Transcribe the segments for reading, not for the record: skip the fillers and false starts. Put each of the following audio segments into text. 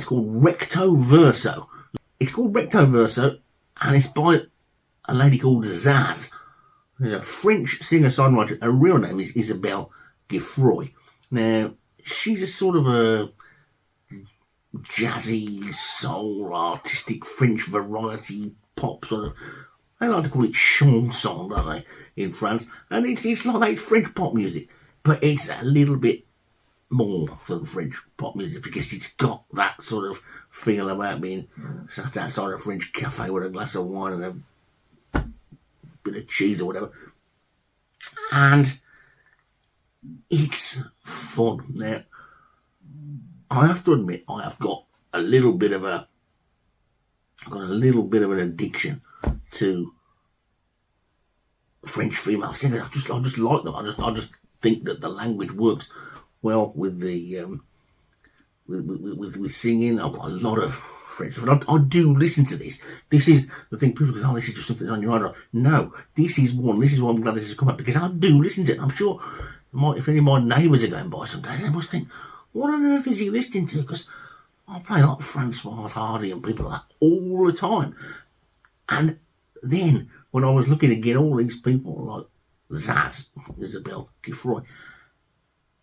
It's called Recto Verso. It's called Recto Verso, and it's by a lady called Zaz. She's a French singer-songwriter. Her real name is Isabelle Giffroy. Now, she's a sort of a jazzy, soul, artistic French variety pop sort of. They like to call it chanson, don't they, in France? And it's like that French pop music, but it's a little bit more than French pop music because it's got that sort of feel about being sat outside a French cafe with a glass of wine and a bit of cheese or whatever. And it's fun. Now, I have to admit, I have got a little bit of an addiction to French female singers. I just like them. I just think that the language works well with the with singing. I've got a lot of French stuff. I do listen to this. This is the thing. People go, "Oh, this is just something on your radar." No, this is one. This is why I'm glad this has come up because I do listen to it. I'm sure if any of my neighbours are going by some days, they must think, "What on earth is he listening to?" Because I play like Francois Hardy and people like that all the time. And then when I was looking to get all these people like Zaz, Isabelle Giffroy,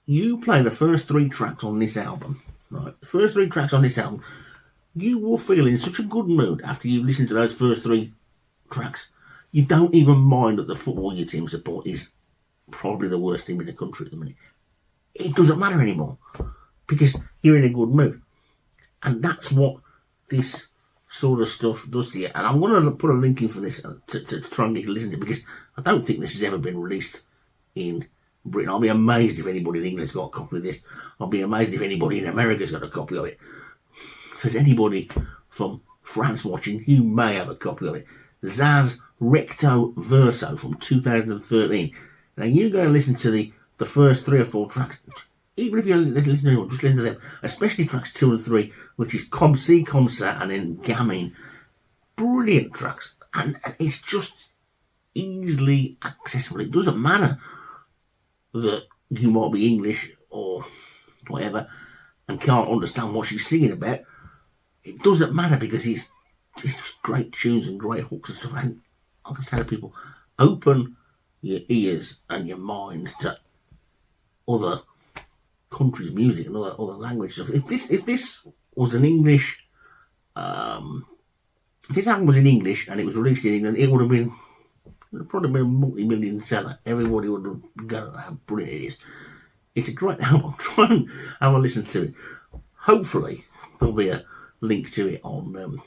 you play the first 3 tracks on this album, right? The first 3 tracks on this album, you will feel in such a good mood after you've listened to those first 3 tracks. You don't even mind that the football your team support is probably the worst team in the country at the minute. It doesn't matter anymore because you're in a good mood. And that's what this sort of stuff does to you. And I'm going to put a link in for this to try and get you to listen to it because I don't think this has ever been released in Britain. I'll be amazed if anybody in England's got a copy of this. I'll be amazed if anybody in America's got a copy of it. If there's anybody from France watching, you may have a copy of it. Zaz Recto Verso from 2013. Now you go and listen to the first 3 or 4 tracks. Even if you don't listen to anyone, just listen to them. Especially tracks 2 and 3, which is Comme, and then Gamine. Brilliant tracks. And it's just easily accessible. It doesn't matter that you might be English or whatever and can't understand what she's singing about. It doesn't matter because it's just great tunes and great hooks and stuff. And I can say to people, open your ears and your minds to other country's music and other language stuff. If this was an English, if this album was in English and it was released in England, it would have probably been a multi-million seller. Everybody would have gone, how brilliant it is. It's a great album. Try and have a listen to it. Hopefully there'll be a link to it on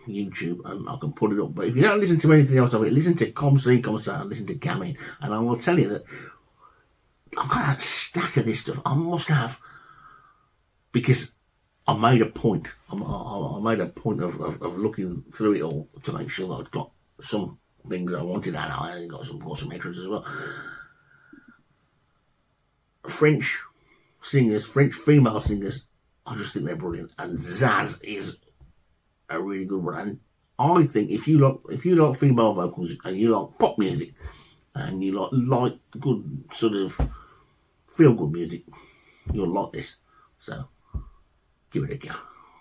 YouTube and I can put it up. But if you don't listen to anything else of it, listen to Comme, and listen to Gamine, and I will tell you that I've got a stack of this stuff. I must have, because I made a point. I made a point of looking through it all to make sure that I'd got some things I wanted, and I got some extras as well. French singers, French female singers, I just think they're brilliant. And Zaz is a really good one. And I think if you like female vocals and you like pop music and you like good sort of feel good music, you'll like this. So give it a go.